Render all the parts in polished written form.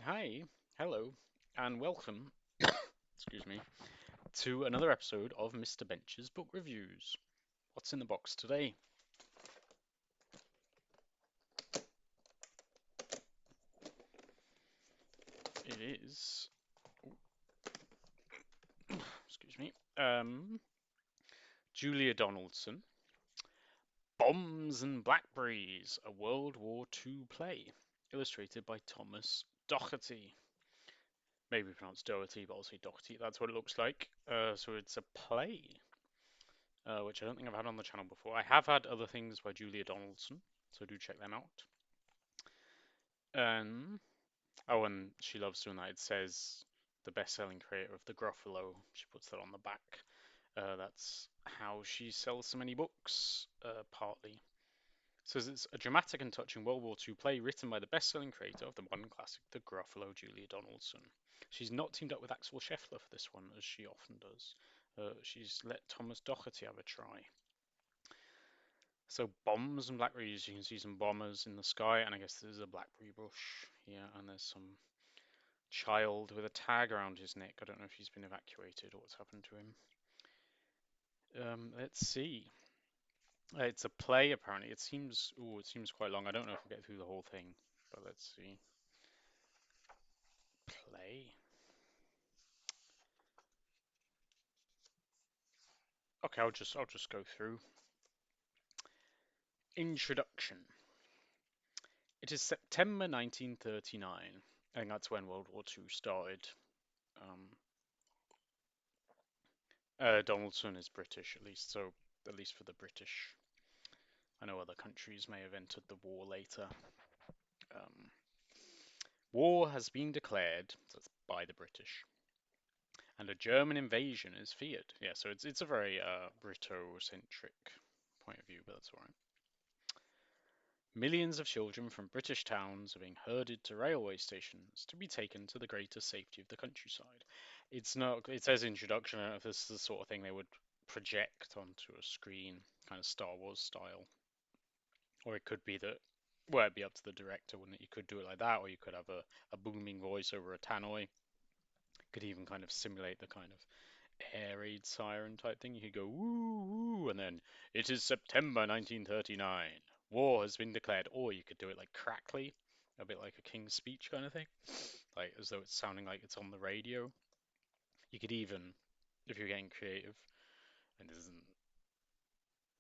Hi, hello, and welcome, excuse me, to another episode of Mr. Bench's Book Reviews. What's in the box today? It is, excuse me, Julia Donaldson, Bombs and Blackberries, a World War II play, illustrated by Thomas Docherty. Maybe pronounced Doherty, but I'll say Docherty. That's what it looks like. So it's a play, which I don't think I've had on the channel before. I have had other things by Julia Donaldson, so do check them out. Um, Oh, and she loves doing that. It says the best-selling creator of the Gruffalo. She puts that on the back. That's how she sells so many books, partly. It says it's a dramatic and touching World War II play written by the best-selling creator of the modern classic, The Gruffalo, Julia Donaldson. She's not teamed up with Axel Scheffler for this one, as she often does. She's let Thomas Docherty have a try. So bombs and blackberries, you can see some bombers in the sky, and I guess there's a blackberry bush here, and there's some child with a tag around his neck. I don't know if he's been evacuated or what's happened to him. Let's see. It's a play apparently. It seems quite long. I don't know if we'll get through the whole thing, but let's see. Play. Okay, I'll just go through. Introduction. It is September 1939. I think that's when World War II started. Um, Donaldson is British, at least, so at least for the British. I know other countries may have entered the war later. Um, War has been declared, that's by the British, and a German invasion is feared. Yeah, so it's a very Brito-centric point of view, but that's all right. Millions of children from British towns are being herded to railway stations to be taken to the greater safety of the countryside. It's not. It says introduction. I don't know if this is the sort of thing they would project onto a screen, kind of Star Wars style, or it could be that. Well, it'd be up to the director, wouldn't it? You could do it like that, or you could have a booming voice over a tannoy. Could even kind of simulate the kind of air raid siren type thing. You could go woo woo, and then it is September 1939. War has been declared. Or you could do it like crackly, a bit like a King's Speech kind of thing, like as though it's sounding like it's on the radio. You could even, if you're getting creative, and this isn't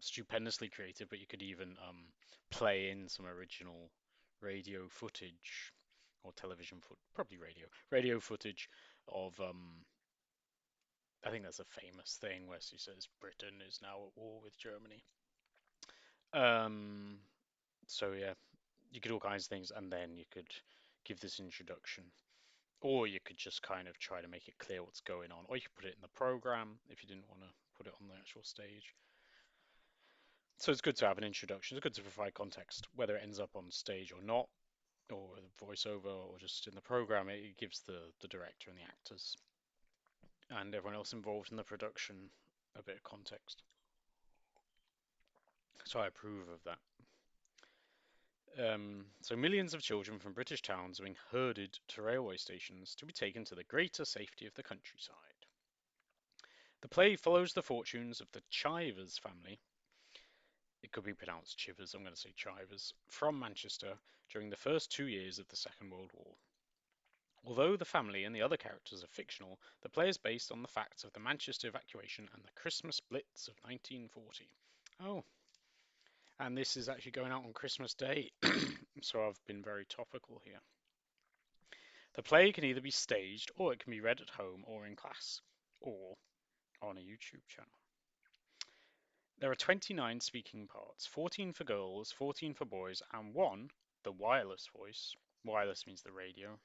stupendously creative, but you could even play in some original radio footage or television probably radio footage of I think that's a famous thing where she says Britain is now at war with Germany. Um, so yeah, you could do all kinds of things, and then you could give this introduction, or you could just kind of try to make it clear what's going on, or you could put it in the program if you didn't want to put it on the actual stage. So it's good to have an introduction. It's good to provide context, whether it ends up on stage or not, or the voiceover, or just in the program. It gives the director and the actors and everyone else involved in the production a bit of context. So I approve of that. So millions of children from British towns are being herded to railway stations to be taken to the greater safety of the countryside. The play follows the fortunes of the Chivers family. It could be pronounced Chivers, I'm going to say Chivers, from Manchester during the first 2 years of the Second World War. Although the family and the other characters are fictional, the play is based on the facts of the Manchester evacuation and the Christmas Blitz of 1940. Oh, and this is actually going out on Christmas Day, so I've been very topical here. The play can either be staged, or it can be read at home or in class, or on a YouTube channel. There are 29 speaking parts, 14 for girls, 14 for boys, and one, the wireless voice, wireless means the radio,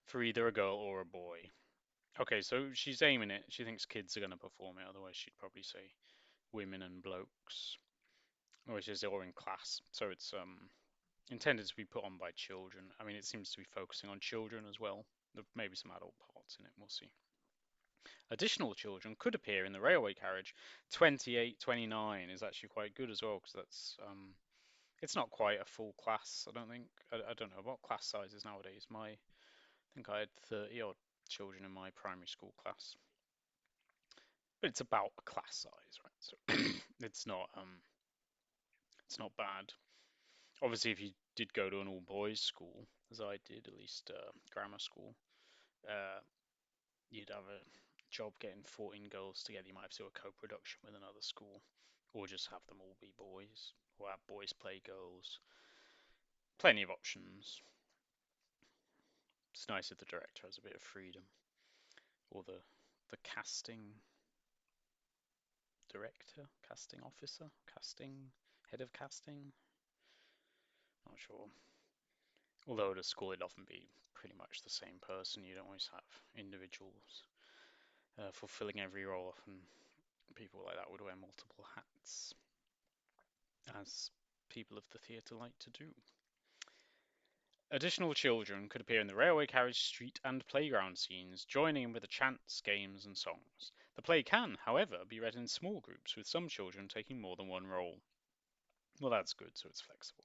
for either a girl or a boy. Okay, so she's aiming it. She thinks kids are going to perform it, otherwise she'd probably say women and blokes, or she says or in class. So it's intended to be put on by children. I mean, it seems to be focusing on children as well. Maybe some adult parts in it, we'll see. Additional children could appear in the railway carriage. 28, 29 is actually quite good as well, because that's It's not quite a full class, I don't think. I don't know what class sizes nowadays. I think I had 30 odd children in my primary school class, but it's about a class size, right? So it's not bad. Obviously, if you did go to an all boys school, as I did, at least grammar school, uh, you'd have a job getting 14 girls together. You might have to do a co-production with another school, or just have them all be boys, or have boys play girls. Plenty of options. It's nice if the director has a bit of freedom, or the casting director, casting officer, casting head of casting. Not sure. Although at a school it'd often be pretty much the same person. You'd always have individuals fulfilling every role. Often people like that would wear multiple hats, as people of the theatre like to do. Additional children could appear in the railway carriage, street, and playground scenes, joining in with the chants, games, and songs. The play can, however, be read in small groups, with some children taking more than one role. Well, that's good, so it's flexible.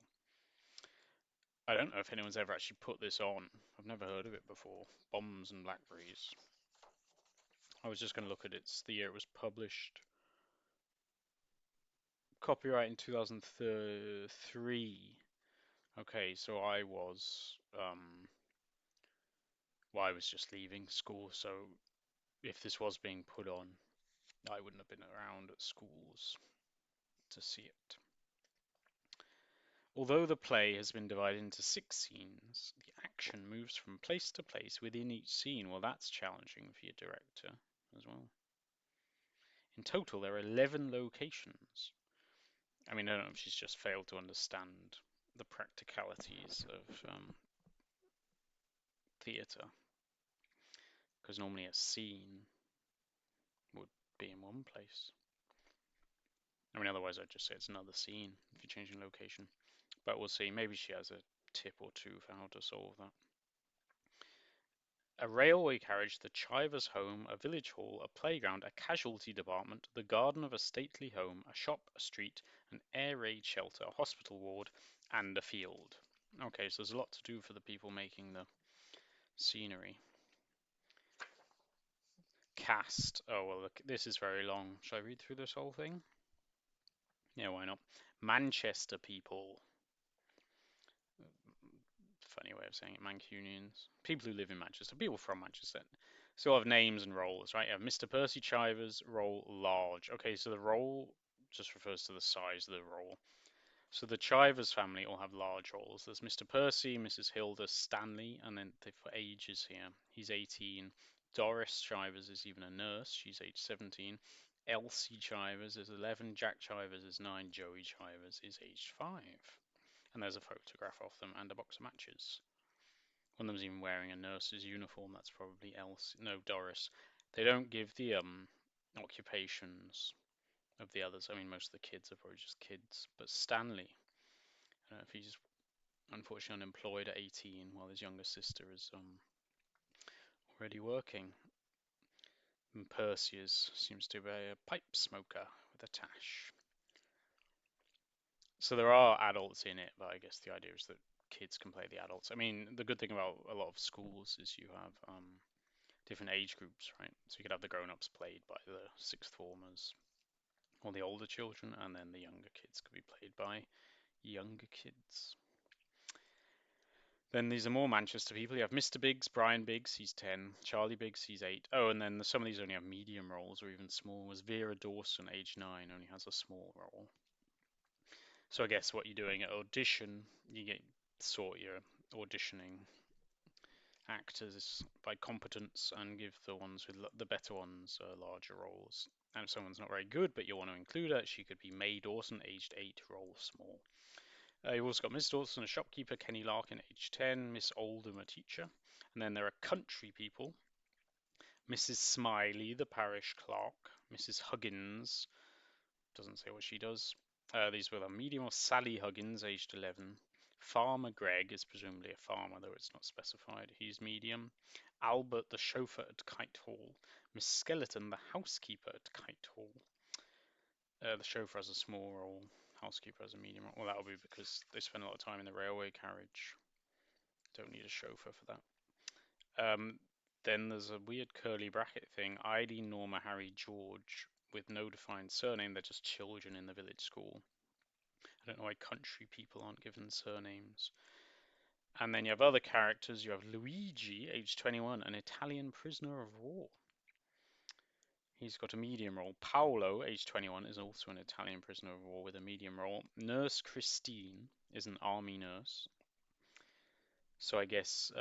I don't know if anyone's ever actually put this on. I've never heard of it before. Bombs and Blackberries. I was just going to look at the year it was published. Copyright in 2003. Okay, so well, I was just leaving school, so if this was being put on, I wouldn't have been around at schools to see it. Although the play has been divided into 6 scenes, the action moves from place to place within each scene. Well, that's challenging for your director as well. In total, there are 11 locations. I mean, I don't know if she's just failed to understand the practicalities of theatre, because normally a scene would be in one place. I mean, otherwise I'd just say it's another scene if you're changing location. But we'll see. Maybe she has a tip or two for how to solve that. A railway carriage, the chiver's home, a village hall, a playground, a casualty department, the garden of a stately home, a shop, a street, an air raid shelter, a hospital ward, and a field. Okay, so there's a lot to do for the people making the scenery. Cast. Oh, well, look, this is very long. Shall I read through this whole thing? Yeah, why not? Manchester people. Funny way of saying it, Mancunians. People who live in Manchester. People from Manchester. So I have names and roles, right? You have Mr. Percy Chivers, role large. Okay, so the role just refers to the size of the role. So the Chivers family all have large roles. There's Mr. Percy, Mrs. Hilda, Stanley, and then they've got ages here. He's 18. Doris Chivers is even a nurse. She's age 17. Elsie Chivers is 11. Jack Chivers is 9. Joey Chivers is aged 5. And there's a photograph of them and a box of matches. One of them's even wearing a nurse's uniform. That's probably Elsie. No, Doris. They don't give the occupations of the others. I mean, most of the kids are probably just kids. But Stanley, I don't know if he's unfortunately unemployed at 18, while his younger sister is already working. And Perseus seems to be a pipe smoker with a tash. So there are adults in it, but I guess the idea is that kids can play the adults. I mean, the good thing about a lot of schools is you have different age groups, right? So you could have the grown-ups played by the sixth formers or the older children, and then the younger kids could be played by younger kids. Then these are more Manchester people. You have Mr. Biggs, Brian Biggs, he's 10. Charlie Biggs, he's 8. Oh, and then some of these only have medium roles or even small. Was Vera Dawson, age 9, only has a small role. So I guess what you're doing at audition, you get sort your auditioning actors by competence and give the ones with the better ones larger roles. And if someone's not very good but you want to include her, she could be May Dawson, aged 8, role small. You've also got Miss Dawson, a shopkeeper, Kenny Larkin, age 10, Miss Oldham, a teacher. And then there are country people. Mrs. Smiley, the parish clerk. Mrs. Huggins, doesn't say what she does. These were the medium of Sally Huggins, aged 11. Farmer Greg is presumably a farmer, though it's not specified. He's medium. Albert, the chauffeur at Kite Hall. Miss Skeleton, the housekeeper at Kite Hall. The chauffeur has a small role. Housekeeper has a medium role. Well, that'll be because they spend a lot of time in the railway carriage. Don't need a chauffeur for that. Then there's a weird curly bracket thing. Eileen, Norma, Harry, George, with no defined surname. They're just children in the village school. I don't know why country people aren't given surnames. And then you have other characters. You have Luigi, age 21, an Italian prisoner of war. He's got a medium role. Paolo, age 21, is also an Italian prisoner of war with a medium role. Nurse Christine is an army nurse. So I guess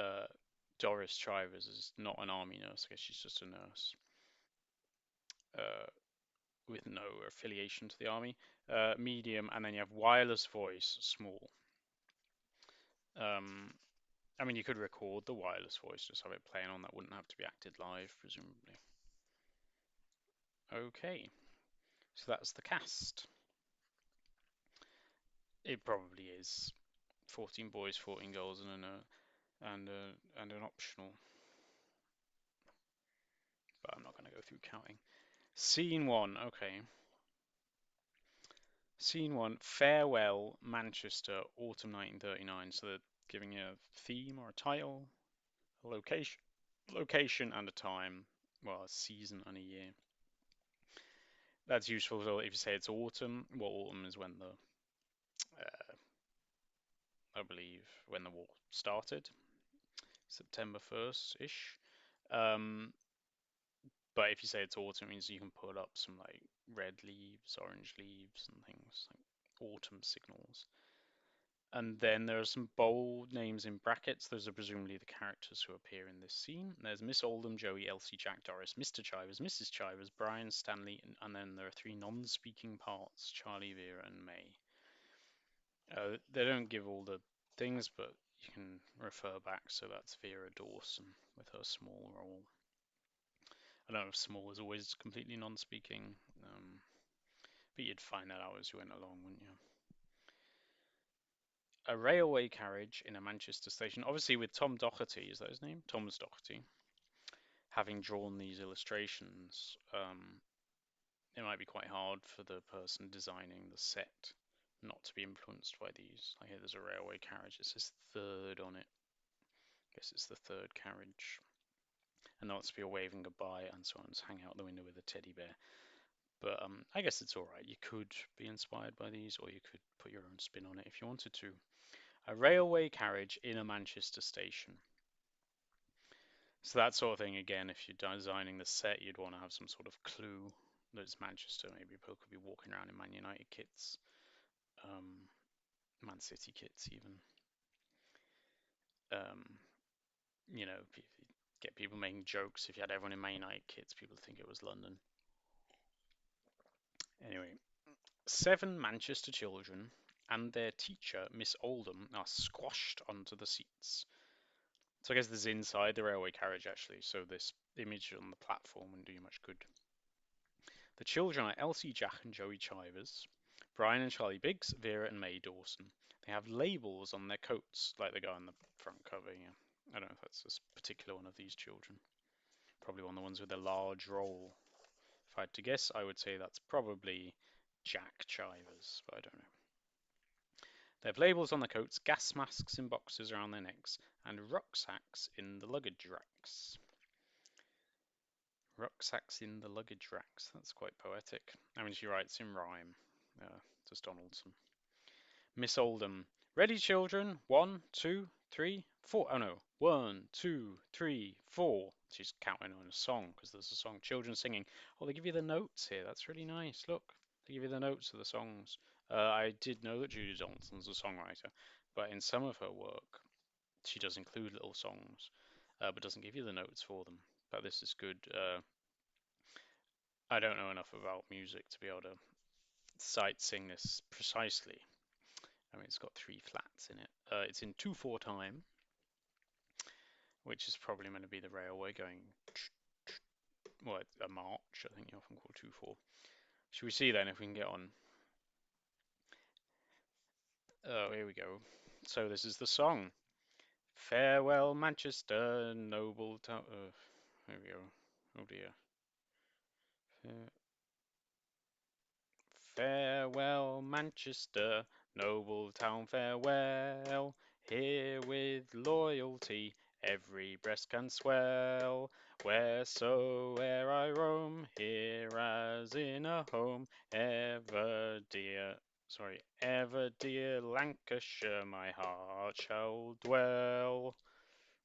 Doris Chivers is not an army nurse. I guess she's just a nurse uh, with no affiliation to the army. Medium, and then you have wireless voice, small. Um, I mean, you could record the wireless voice, just have it playing on. That wouldn't have to be acted live, presumably. Okay, so that's the cast. It probably is 14 boys, 14 girls, and an optional. But I'm not going to go through counting. Scene one. Okay. Scene one. Farewell, Manchester, autumn 1939. So they're giving you a theme or a title, a location and a time. Well, a season and a year. That's useful. So if you say it's autumn, well, autumn is when I believe, when the war started, September 1st ish. Um, but if you say it's autumn, it means you can put up some like red leaves, orange leaves, and things like autumn signals. And then there are some bold names in brackets. Those are presumably the characters who appear in this scene. There's Miss Oldham, Joey, Elsie, Jack, Doris, Mr. Chivers, Mrs. Chivers, Brian, Stanley, and then there are three non-speaking parts, Charlie, Vera, and May. They don't give all the things, but you can refer back. So that's Vera Dawson with her small role. I don't know if small is always completely non-speaking, but you'd find that out as you went along, wouldn't you? A railway carriage in a Manchester station, obviously with Tom Docherty, is that his name? Thomas Docherty, having drawn these illustrations, it might be quite hard for the person designing the set not to be influenced by these. Like here, there's a railway carriage. It says third on it. I guess it's the third carriage. And there wants to be a waving goodbye, and someone's hanging out the window with a teddy bear. But I guess it's all right. You could be inspired by these, or you could put your own spin on it if you wanted to. A railway carriage in a Manchester station. So that sort of thing, again, if you're designing the set, you'd want to have some sort of clue that it's Manchester. Maybe people could be walking around in Man United kits, Man City kits even. Um, you know, get people making jokes. If you had everyone in Man United kits, people think it was London. Anyway, 7 Manchester children and their teacher, Miss Oldham, are squashed onto the seats. So I guess this is inside the railway carriage actually, so this image on the platform wouldn't do you much good. The children are Elsie, Jack, and Joey Chivers, Brian and Charlie Biggs, Vera and May Dawson. They have labels on their coats, like the guy on the front cover. Yeah, I don't know if that's a particular one of these children. Probably one of the ones with a large roll. If I had to guess, I would say that's probably Jack Chivers, but I don't know. They have labels on their coats, gas masks in boxes around their necks, and rucksacks in the luggage racks. Rucksacks in the luggage racks. That's quite poetic. I mean, she writes in rhyme. Does Donaldson. Miss Oldham. Ready, children? 1, 2, 3, 4. Oh no. 1, 2, 3, 4. She's counting on a song because there's a song. Children singing. Oh, they give you the notes here. That's really nice. Look, they give you the notes of the songs. I did know that Judy Donaldson's a songwriter, but in some of her work, she does include little songs, but doesn't give you the notes for them. But this is good. I don't know enough about music to be able to sight sing this precisely. I mean, it's got 3 flats in it. It's in 2/4 time, which is probably meant to be the railway going, well, a march, I think you often call 2/4. Should we see then if we can get on? Oh, here we go. So this is the song. Farewell, Manchester, noble town. Here we go. Oh dear. Farewell, Manchester, noble town, farewell. Here with loyalty every breast can swell. Wheresoe'er I roam, here as in a home, ever dear Lancashire, my heart shall dwell.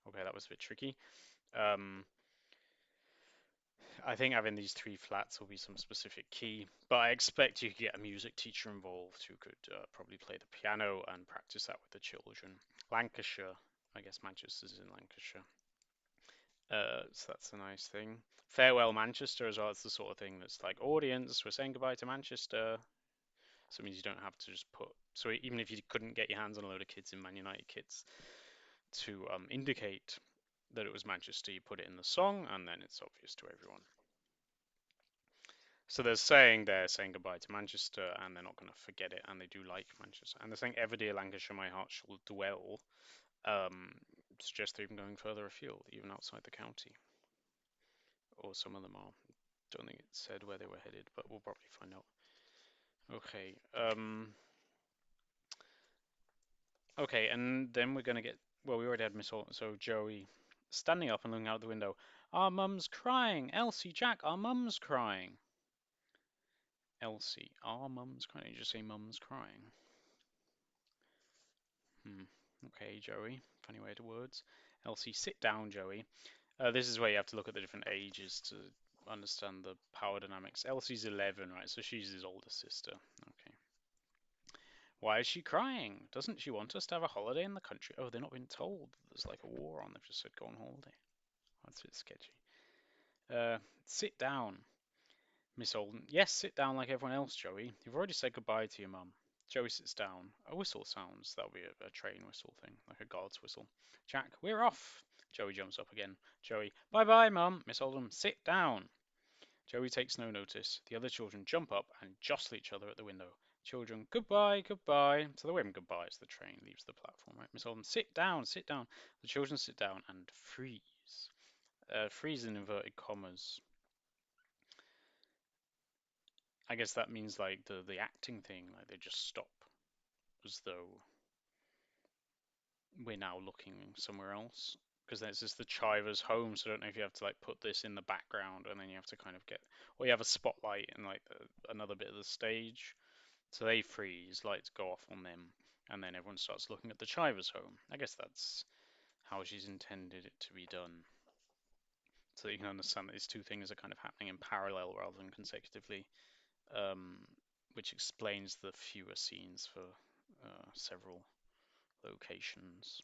Okay, that was a bit tricky. Um, I think having these three flats will be some specific key, but I expect you could get a music teacher involved who could probably play the piano and practice that with the children. Lancashire, I guess Manchester's in Lancashire, so that's a nice thing. Farewell Manchester as well. It's the sort of thing that's like, audience, we're saying goodbye to Manchester. So it means you don't have to just put. So even if you couldn't get your hands on a load of kids in Man United kits to indicate that it was Manchester, you put it in the song, and then it's obvious to everyone. So they're saying goodbye to Manchester, and they're not going to forget it, and they do like Manchester. And they're saying, "Ever dear Lancashire, my heart shall dwell." Um, Suggest they're even going further afield, even outside the county, or some of them are. Don't think it said where they were headed, but we'll probably find out. Okay. Okay, and then we're gonna get. Well, we already had Miss Orton, so Joey standing up and looking out the window. Our mum's crying. Elsie, Jack, our mum's crying. Elsie, our mum's crying. You just say mum's crying. Okay, Joey. Funny way to words. Elsie, sit down, Joey. This is where you have to look at the different ages to understand the power dynamics. Elsie's 11, right? So she's his older sister. Okay. Why is she crying? Doesn't she want us to have a holiday in the country? Oh, they're not been told there's like a war on. They've just said go on holiday. That's a bit sketchy. Sit down. Miss Olden. Yes, sit down like everyone else, Joey. You've already said goodbye to your mum. Joey sits down. A whistle sounds. That'll be a train whistle thing, like a guard's whistle. Jack, we're off. Joey jumps up again. Joey, bye bye, mum. Miss Oldham, sit down. Joey takes no notice. The other children jump up and jostle each other at the window. Children, goodbye, goodbye. So they're waving goodbye as the train leaves the platform, right? Miss Oldham, sit down, sit down. The children sit down and freeze. Freeze in inverted commas. I guess that means like the acting thing, like they just stop as though we're now looking somewhere else. Because then it's just the Chivers home, so I don't know if you have to like put this in the background and then you have to kind of get, or you have a spotlight in like another bit of the stage. So they freeze, lights go off on them, and then everyone starts looking at the Chivers home. I guess that's how she's intended it to be done. So you can understand that these two things are kind of happening in parallel rather than consecutively, um, which explains the fewer scenes for several locations.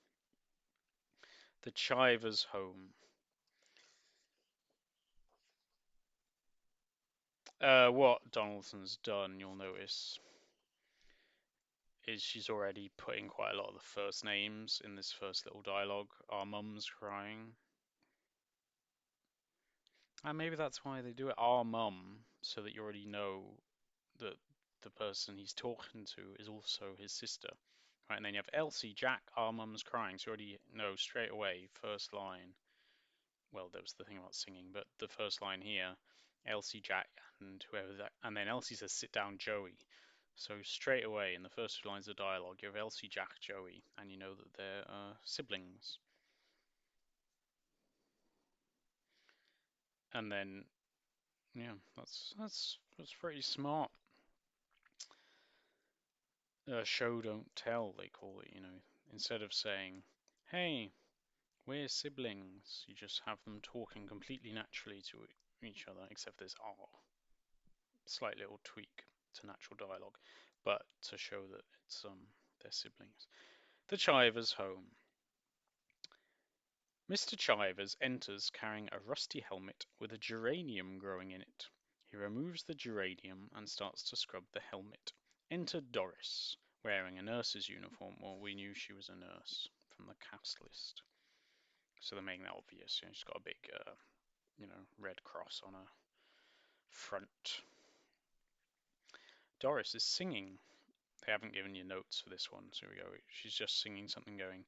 The Chivers home. What Donaldson's done, you'll notice, is she's already putting quite a lot of the first names in this first little dialogue. Our mum's crying. And maybe that's why they do it, our mum, so that you already know that the person he's talking to is also his sister. Right, and then you have Elsie, Jack, our mum's crying, so you already know straight away, first line. Well, there was the thing about singing, but the first line here, Elsie, Jack, and whoever that, and then Elsie says, sit down, Joey. So straight away, in the first two lines of dialogue, you have Elsie, Jack, Joey, and you know that they're siblings. And then, yeah, that's pretty smart. Show don't tell, they call it. Instead of saying, "Hey, we're siblings," you just have them talking completely naturally to each other, except there's slight little tweak to natural dialogue, but to show that it's their siblings. The Chivers' home. Mr. Chivers enters carrying a rusty helmet with a geranium growing in it. He removes the geranium and starts to scrub the helmet. Enter Doris, wearing a nurse's uniform. Well, we knew she was a nurse from the cast list, so they're making that obvious. She's got a big, red cross on her front. Doris is singing. They haven't given you notes for this one, so here we go. She's just singing something going,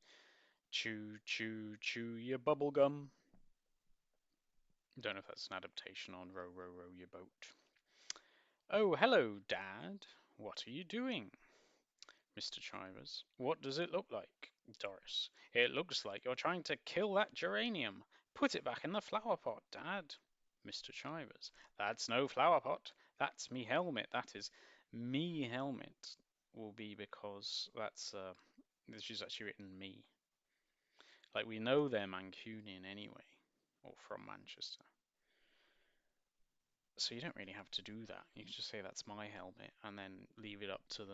chew, chew, chew your bubble gum. Don't know if that's an adaptation on Row, Row, Row Your Boat. Oh, hello, Dad. What are you doing? Mr. Chivers. What does it look like? Doris. It looks like you're trying to kill that geranium. Put it back in the flower pot, Dad. Mr. Chivers. That's no flower pot. That's me helmet. That is me helmet. Will be because she's actually written me. Like we know they're Mancunian anyway, or from Manchester. So you don't really have to do that. You can just say that's my helmet and then leave it up to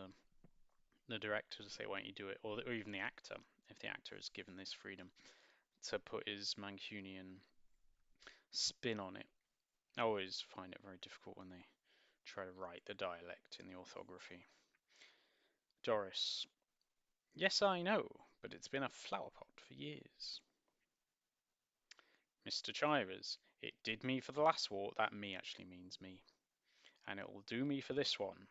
the director to say why don't you do it, or even the actor, if the actor is given this freedom to put his Mancunian spin on it. I always find it very difficult when they try to write the dialect in the orthography. Doris. Yes, I know, but it's been a flower pot for years. Mr. Chivers. It did me for the last war. That me actually means me. And it will do me for this one.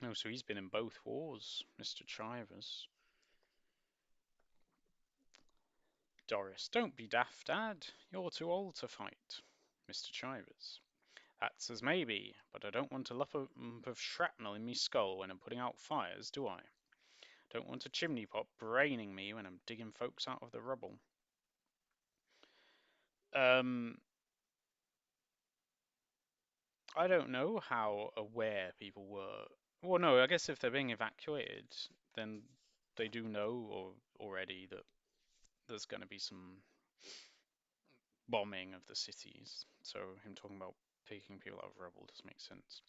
Oh, so he's been in both wars, Mr. Chivers. Doris. Don't be daft, Dad. You're too old to fight. Mr. Chivers. That's as maybe, but I don't want a lump of shrapnel in me skull when I'm putting out fires, do I? Don't want a chimney pot braining me when I'm digging folks out of the rubble. Um, I don't know how aware people were. Well, no, I guess if they're being evacuated, then they do know or already that there's going to be some bombing of the cities. So him talking about taking people out of rubble does make sense.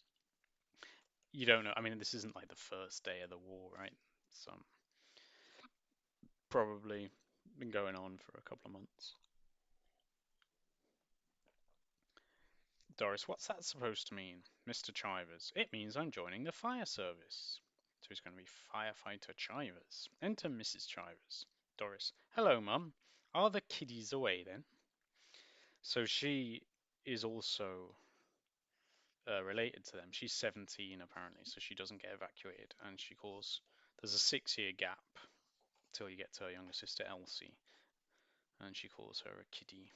You don't know. I mean, this isn't like the first day of the war, right? It's probably been going on for a couple of months. Doris, what's that supposed to mean? Mr. Chivers, it means I'm joining the fire service. So he's going to be firefighter Chivers. Enter Mrs. Chivers. Doris, hello, Mum. Are the kiddies away then? So she is also related to them. She's 17 apparently, so she doesn't get evacuated. And she calls, there's a 6 year gap till you get to her younger sister Elsie. And she calls her a kiddie.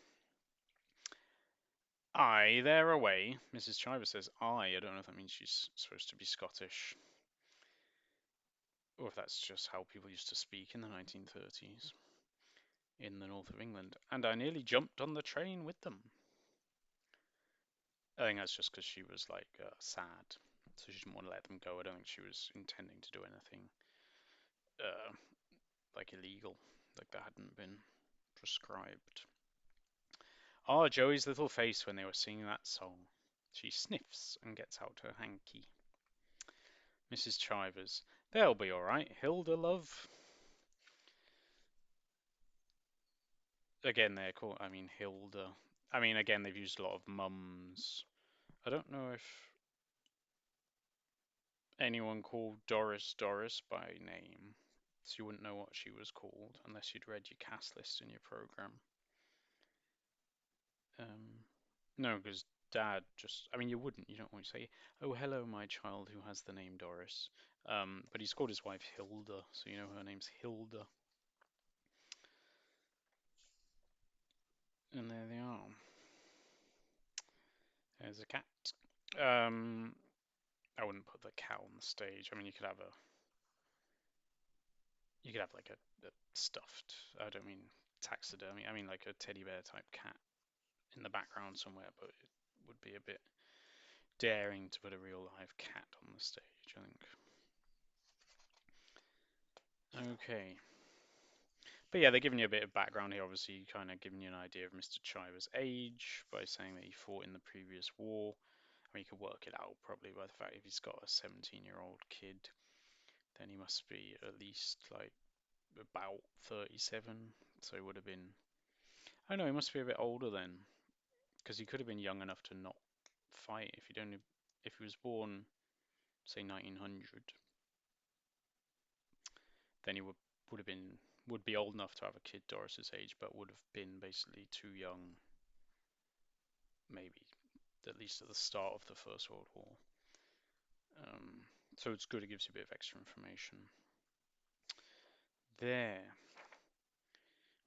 Aye, they're away. Mrs. Chivers says aye. I don't know if that means she's supposed to be Scottish, or if that's just how people used to speak in the 1930s in the north of England. And I nearly jumped on the train with them. I think that's just because she was like sad, so she didn't want to let them go. I don't think she was intending to do anything uh, like illegal, like that hadn't been prescribed. Ah, Joey's little face when they were singing that song. She sniffs and gets out her hanky. Mrs. Chivers. They'll be all right, Hilda, love. Again, they're called. I mean, Hilda. I mean, again, they've used a lot of mums. I don't know if anyone called Doris by name, so you wouldn't know what she was called unless you'd read your cast list in your program. Um, no, because Dad just. I mean, you wouldn't. You don't want to say, "Oh, hello, my child who has the name Doris." But he's called his wife Hilda, so you know her name's Hilda. And there they are. There's a cat. Um, I wouldn't put the cat on the stage. I mean, you could have like a stuffed. I don't mean taxidermy. I mean like a teddy bear type cat in the background somewhere, but it would be a bit daring to put a real live cat on the stage, I think. Okay. But yeah, they're giving you a bit of background here, obviously, kind of giving you an idea of Mr. Chiver's age by saying that he fought in the previous war. I mean, you could work it out probably by the fact if he's got a 17-year-old kid, then he must be at least like about 37. So he would have been. I know he must be a bit older then, because he could have been young enough to not fight if he was born, say 1900, then he would have been would be old enough to have a kid Doris's age, but would have been basically too young, maybe at least at the start of the First World War. So it's good. It gives you a bit of extra information. There.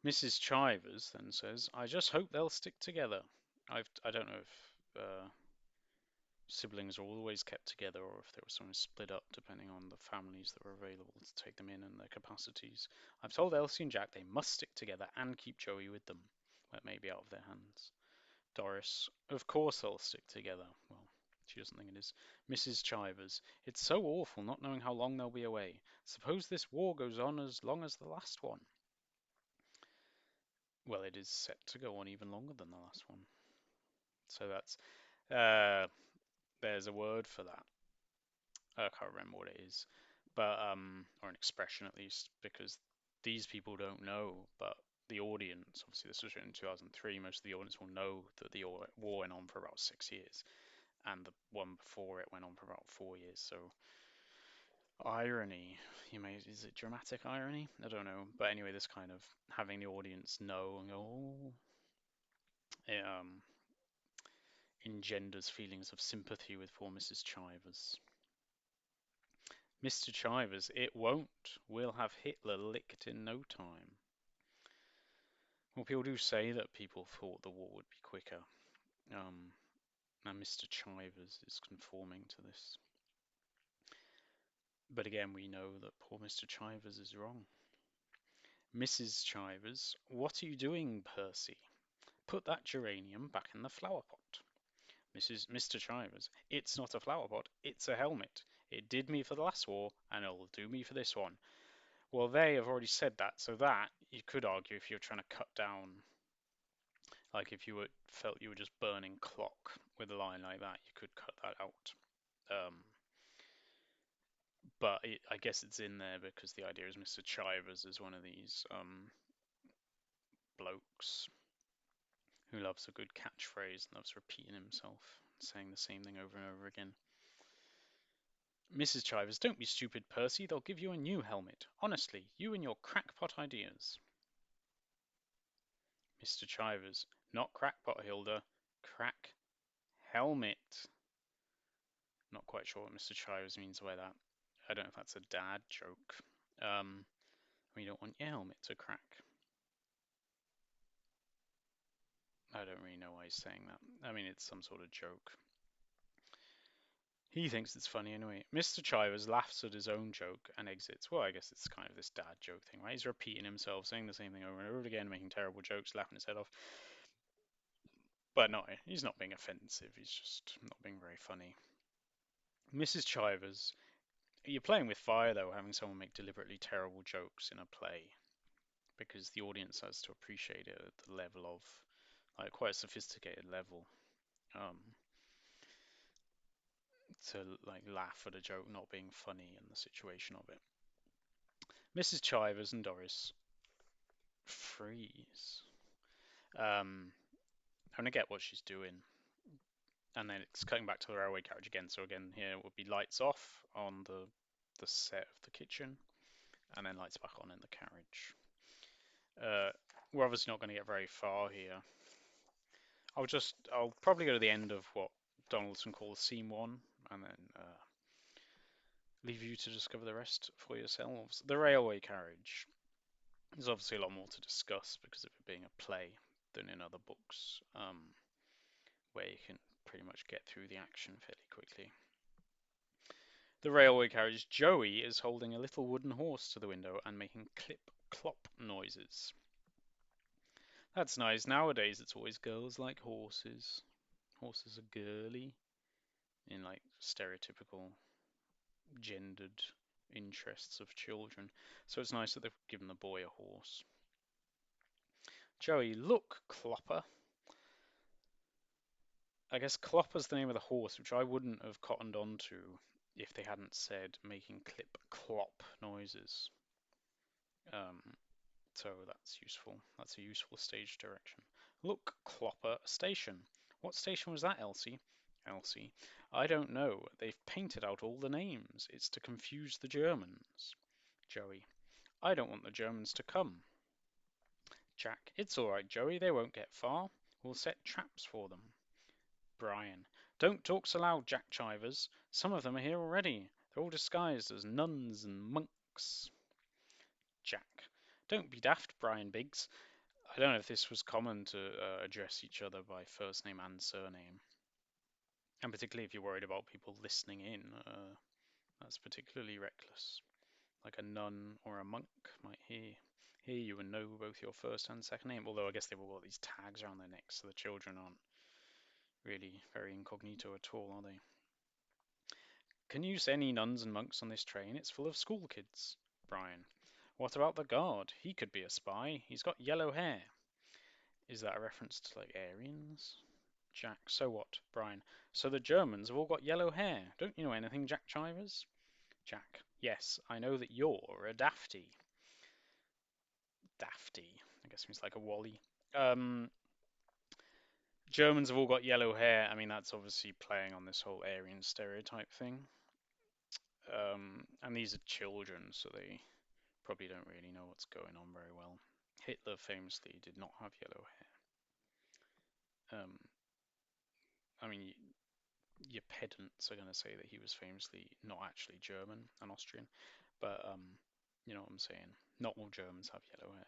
Mrs. Chivers then says, "I just hope they'll stick together." I don't know if siblings are always kept together, or if they were sometimes split up depending on the families that were available to take them in and their capacities. I've told Elsie and Jack they must stick together and keep Joey with them, but maybe out of their hands. Doris, of course they'll stick together. Well, she doesn't think it is. Mrs. Chivers, it's so awful not knowing how long they'll be away. Suppose this war goes on as long as the last one. Well, it is set to go on even longer than the last one. So there's a word for that. I can't remember what it is, but or an expression at least, because these people don't know, but the audience, obviously this was written in 2003, most of the audience will know that the war went on for about 6 years, and the one before it went on for about 4 years. So irony, is it dramatic irony? I don't know, but anyway, this kind of having the audience know and go, oh, it engenders feelings of sympathy with poor Mrs. Chivers. Mr. Chivers, it won't. We'll have Hitler licked in no time. Well, people do say that people thought the war would be quicker. And Mr. Chivers is conforming to this. But again, we know that poor Mr. Chivers is wrong. Mrs. Chivers, what are you doing, Percy? Put that geranium back in the flower pot. Mr. Chivers, it's not a flower pot, it's a helmet. It did me for the last war, and it'll do me for this one. Well, they have already said that, so that you could argue if you're trying to cut down, like if felt you were just burning clock with a line like that, you could cut that out. But I guess it's in there because the idea is Mr. Chivers is one of these blokes who loves a good catchphrase and loves repeating himself, saying the same thing over and over again. Mrs. Chivers, don't be stupid, Percy. They'll give you a new helmet. Honestly, you and your crackpot ideas. Mr. Chivers, not crackpot, Hilda. Crack helmet. Not quite sure what Mr. Chivers means by that. I don't know if that's a dad joke. We don't want your helmet to crack. I don't really know why he's saying that. I mean, it's some sort of joke. He thinks it's funny anyway. Mr. Chivers laughs at his own joke and exits. Well, I guess it's kind of this dad joke thing, right? He's repeating himself, saying the same thing over and over again, making terrible jokes, laughing his head off. But no, he's not being offensive. He's just not being very funny. Mrs. Chivers, you're playing with fire though, having someone make deliberately terrible jokes in a play, because the audience has to appreciate it at the level of, like, quite a sophisticated level. To like laugh at a joke not being funny in the situation of it. Mrs. Chivers and Doris freeze. I don't get what she's doing. And then it's cutting back to the railway carriage again. So again, here it would be lights off on the set of the kitchen, and then lights back on in the carriage. We're obviously not going to get very far here. I'll probably go to the end of what Donaldson calls scene one, and then leave you to discover the rest for yourselves. The railway carriage. There's obviously a lot more to discuss because of it being a play than in other books, where you can pretty much get through the action fairly quickly. The railway carriage. Joey is holding a little wooden horse to the window and making clip-clop noises. That's nice. Nowadays, it's always girls like horses. Horses are girly in like stereotypical gendered interests of children. So it's nice that they've given the boy a horse. Joey, look, Clopper. I guess Clopper's the name of the horse, which I wouldn't have cottoned on to if they hadn't said making clip-clop noises. So that's useful. That's a useful stage direction. Look, Clopper, a station. What station was that, Elsie? Elsie, I don't know. They've painted out all the names. It's to confuse the Germans. Joey, I don't want the Germans to come. Jack, it's all right, Joey. They won't get far. We'll set traps for them. Brian, don't talk so loud, Jack Chivers. Some of them are here already. They're all disguised as nuns and monks. Jack, don't be daft, Brian Biggs. I don't know if this was common to address each other by first name and surname. And particularly if you're worried about people listening in, that's particularly reckless. Like a nun or a monk might hear you and know both your first and second name. Although I guess they've all got these tags around their necks, so the children aren't really very incognito at all, are they? Can you see any nuns and monks on this train? It's full of school kids. Brian. What about the guard? He could be a spy. He's got yellow hair. Is that a reference to like Aryans? Jack. So what? Brian. So the Germans have all got yellow hair. Don't you know anything, Jack Chivers? Jack. Yes, I know that you're a dafty. Dafty. I guess means like a wally. Um, Germans have all got yellow hair. I mean, that's obviously playing on this whole Aryan stereotype thing. And these are children, so they probably don't really know what's going on very well. Hitler famously did not have yellow hair. I mean, your pedants are going to say that he was famously not actually German and Austrian, but you know what I'm saying. Not all Germans have yellow hair.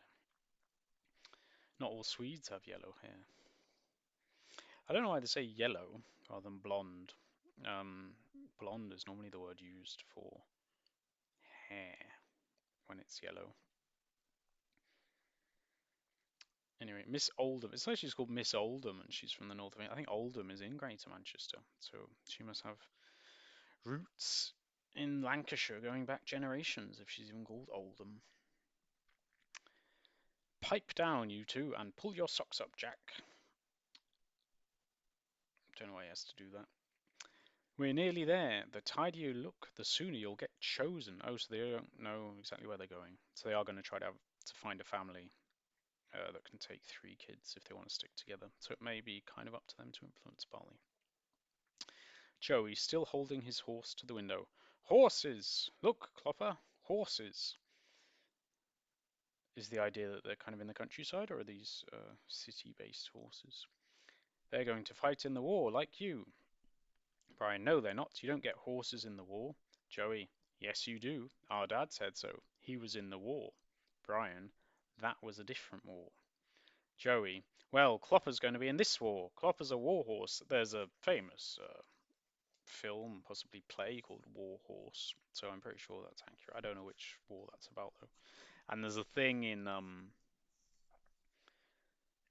Not all Swedes have yellow hair. I don't know why they say yellow rather than blonde. Um, Blonde is normally the word used for hair when it's yellow. Anyway, Miss Oldham. It's actually called Miss Oldham, and she's from the north of England. I think Oldham is in Greater Manchester, so she must have roots in Lancashire going back generations if she's even called Oldham. Pipe down, you two, and pull your socks up, Jack. Don't know why he has to do that. We're nearly there. The tidier you look, the sooner you'll get chosen. Oh, so they don't know exactly where they're going. So they are going to try to find a family that can take 3 kids if they want to stick together. So it may be kind of up to them to influence Barley. Joey, still holding his horse to the window. Horses! Look, Clopper, horses! Is the idea that they're kind of in the countryside, or are these city-based horses? They're going to fight in the war, like you. Brian, no, they're not. You don't get horses in the war. Joey, yes, you do. Our dad said so. He was in the war. Brian, that was a different war. Joey, well, Clopper's going to be in this war. Clopper's a war horse. There's a famous film, possibly play, called War Horse. So I'm pretty sure that's accurate. I don't know which war that's about though. And there's a thing in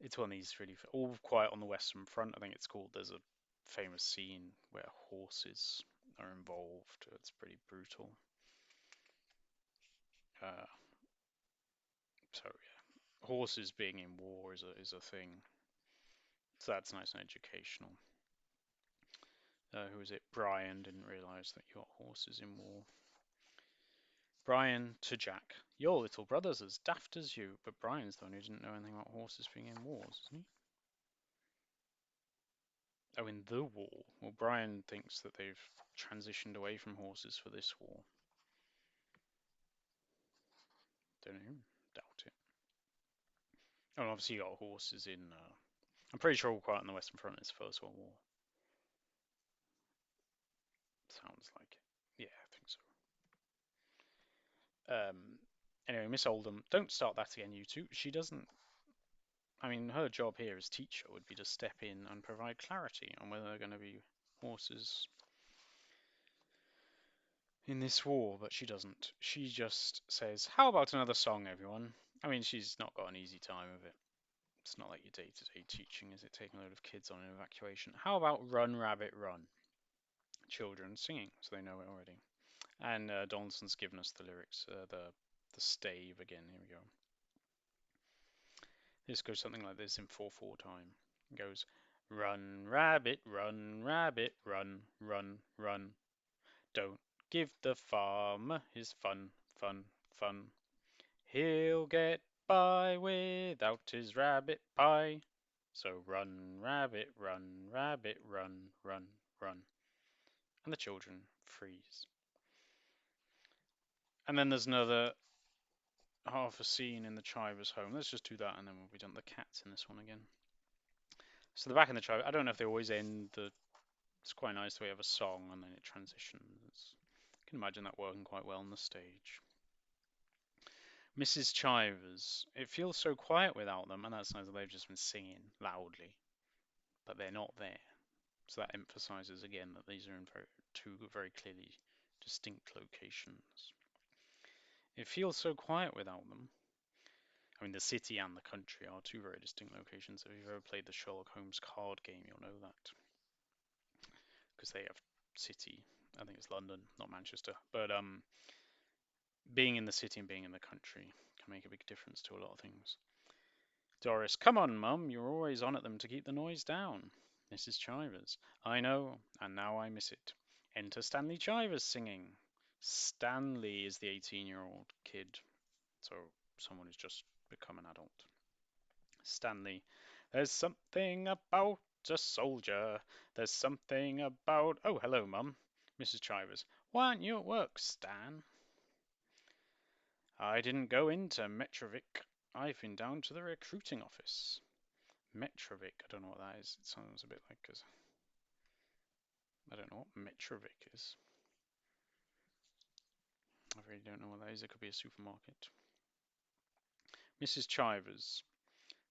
it's one of these really All Quiet on the Western Front. I think it's called. There's a famous scene where horses are involved. It's pretty brutal. Uh, so yeah, horses being in war is a thing. So that's nice and educational. Who was it? Brian didn't realise that you got horses in war. Brian to Jack. Your little brother's as daft as you, but Brian's the one who didn't know anything about horses being in wars, isn't he? Oh, in the war. Well, Brian thinks that they've transitioned away from horses for this war. Don't know. Doubt it. Oh, and obviously you got horses in. I'm pretty sure All Quiet on the Western Front is First World War. Sounds like it. Yeah, I think so. Anyway, Miss Oldham, don't start that again, you two. She doesn't. I mean, her job here as teacher would be to step in and provide clarity on whether they're going to be horses in this war, but she doesn't. She just says, "How about another song, everyone?" I mean, she's not got an easy time of it. It's not like your day-to-day teaching, is it? Taking a load of kids on an evacuation. How about Run, Rabbit, Run? Children singing, so they know it already. And Donaldson's given us the lyrics, the stave again. Here we go. This goes something like this in 4/4 time. It goes, run, rabbit, run, rabbit, run, run, run. Don't give the farmer his fun, fun, fun. He'll get by without his rabbit pie. So run, rabbit, run, rabbit, run, run, run. And the children freeze. And then there's another half a scene in the Chivers' home. Let's just do that and then we'll be done. The cat's in this one again. So the back in the Chivers, I don't know if they always end the. It's quite nice that we have a song and then it transitions. I can imagine that working quite well on the stage. Mrs. Chivers, it feels so quiet without them, and that's nice that they've just been singing loudly, but they're not there. So that emphasizes again that these are in two very clearly distinct locations. It feels so quiet without them. I mean, the city and the country are two very distinct locations. If you've ever played the Sherlock Holmes card game, you'll know that. Because they have city, I think it's London, not Manchester. But being in the city and being in the country can make a big difference to a lot of things. Doris, come on, Mum, you're always on at them to keep the noise down. Mrs. Chivers, I know, and now I miss it. Enter Stanley Chivers singing. Stanley is the 18-year-old kid, so someone who's just become an adult. Stanley, there's something about a soldier. There's something about. Oh, hello, Mum. Mrs. Chivers, why aren't you at work, Stan? I didn't go into Metrovic. I've been down to the recruiting office. Metrovic, I don't know what that is. It sounds a bit like, cause I don't know what Metrovic is. I really don't know what that is. It could be a supermarket. Mrs. Chivers,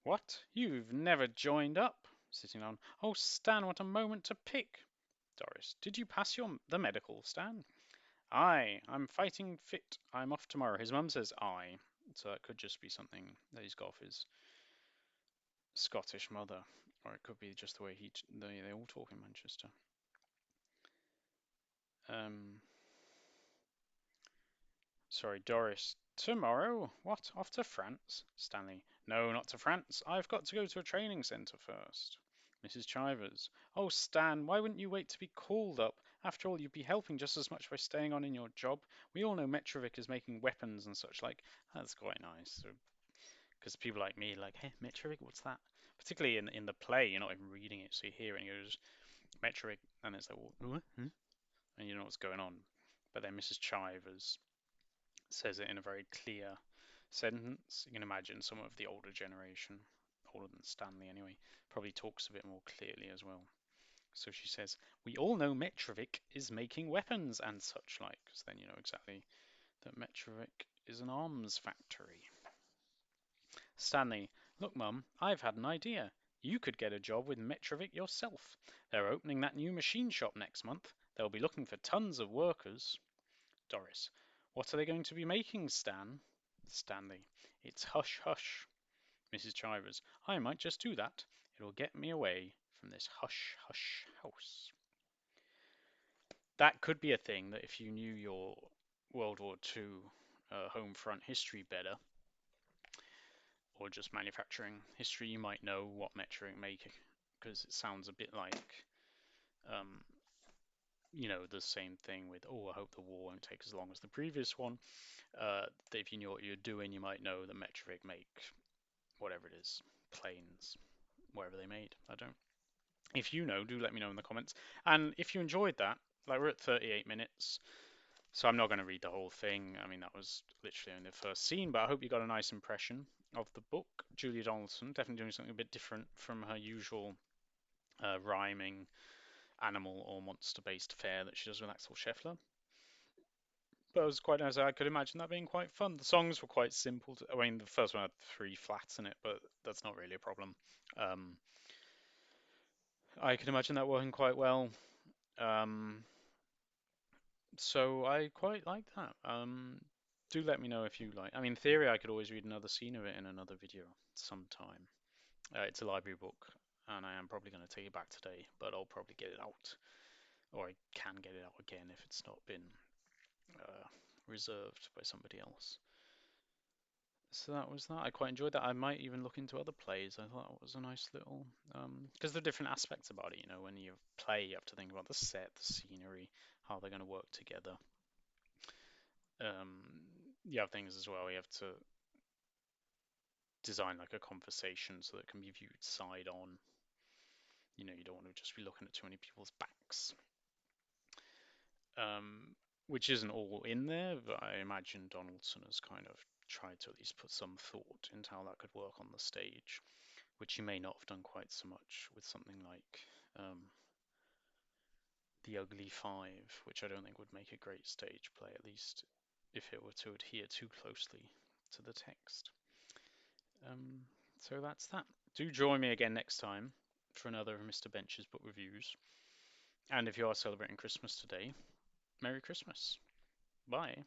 what? You've never joined up? Sitting down. Oh, Stan, what a moment to pick. Doris, did you pass the medical, Stan? Aye, I'm fighting fit. I'm off tomorrow. His mum says aye, so that could just be something that he's got off his Scottish mother, or it could be just the way they all talk in Manchester. Sorry, Doris. Tomorrow? What? Off to France? Stanley. No, not to France. I've got to go to a training centre first. Mrs. Chivers. Oh, Stan, why wouldn't you wait to be called up? After all, you'd be helping just as much by staying on in your job. We all know Metrovic is making weapons and such like. That's quite nice. Because people like me are like, hey, Metrovic, what's that? Particularly in the play, you're not even reading it, so you hear it and you goes, Metrovic, and it's like, what? And you know what's going on. But then Mrs. Chivers says it in a very clear sentence. You can imagine some of the older generation, older than Stanley anyway, probably talks a bit more clearly as well. So she says, we all know Metrovic is making weapons and such like. So then you know exactly that Metrovic is an arms factory. Stanley, look, Mum, I've had an idea. You could get a job with Metrovic yourself. They're opening that new machine shop next month. They'll be looking for tons of workers. Doris, what are they going to be making, Stan? Stanley, it's hush hush. Mrs. Chivers, I might just do that. It'll get me away from this hush hush house. That could be a thing that if you knew your World War II home front history better, or just manufacturing history, you might know what Metrovic make, because it sounds a bit like, um, the same thing with, oh, I hope the war won't take as long as the previous one. If you knew what you're doing, you might know that Metrovic make whatever it is, planes, wherever they made. I don't. If you know, do let me know in the comments. And if you enjoyed that, like we're at 38 minutes, so I'm not going to read the whole thing. I mean, that was literally only the first scene, but I hope you got a nice impression of the book. Julia Donaldson, definitely doing something a bit different from her usual rhyming animal or monster-based fare that she does with Axel Scheffler. But it was quite nice. I could imagine that being quite fun. The songs were quite simple. I mean, the first one had 3 flats in it, but that's not really a problem. Um, I can imagine that working quite well. Um, so I quite like that. Do let me know if you like. I mean, in theory, I could always read another scene of it in another video sometime. It's a library book, and I am probably going to take it back today, but I'll probably get it out, or I can get it out again if it's not been reserved by somebody else. So that was that. I quite enjoyed that. I might even look into other plays. I thought it was a nice little, because there are different aspects about it. When you play, you have to think about the set, the scenery, how they're going to work together. You have things as well. You have to design like a conversation so that it can be viewed side on. You don't want to just be looking at too many people's backs. Which isn't all in there, but I imagine Donaldson has kind of tried to at least put some thought into how that could work on the stage, which he may not have done quite so much with something like The Ugly Five, which I don't think would make a great stage play, at least if it were to adhere too closely to the text. So that's that. Do join me again next time for another of Mr. Bench's book reviews. And if you are celebrating Christmas today, Merry Christmas. Bye.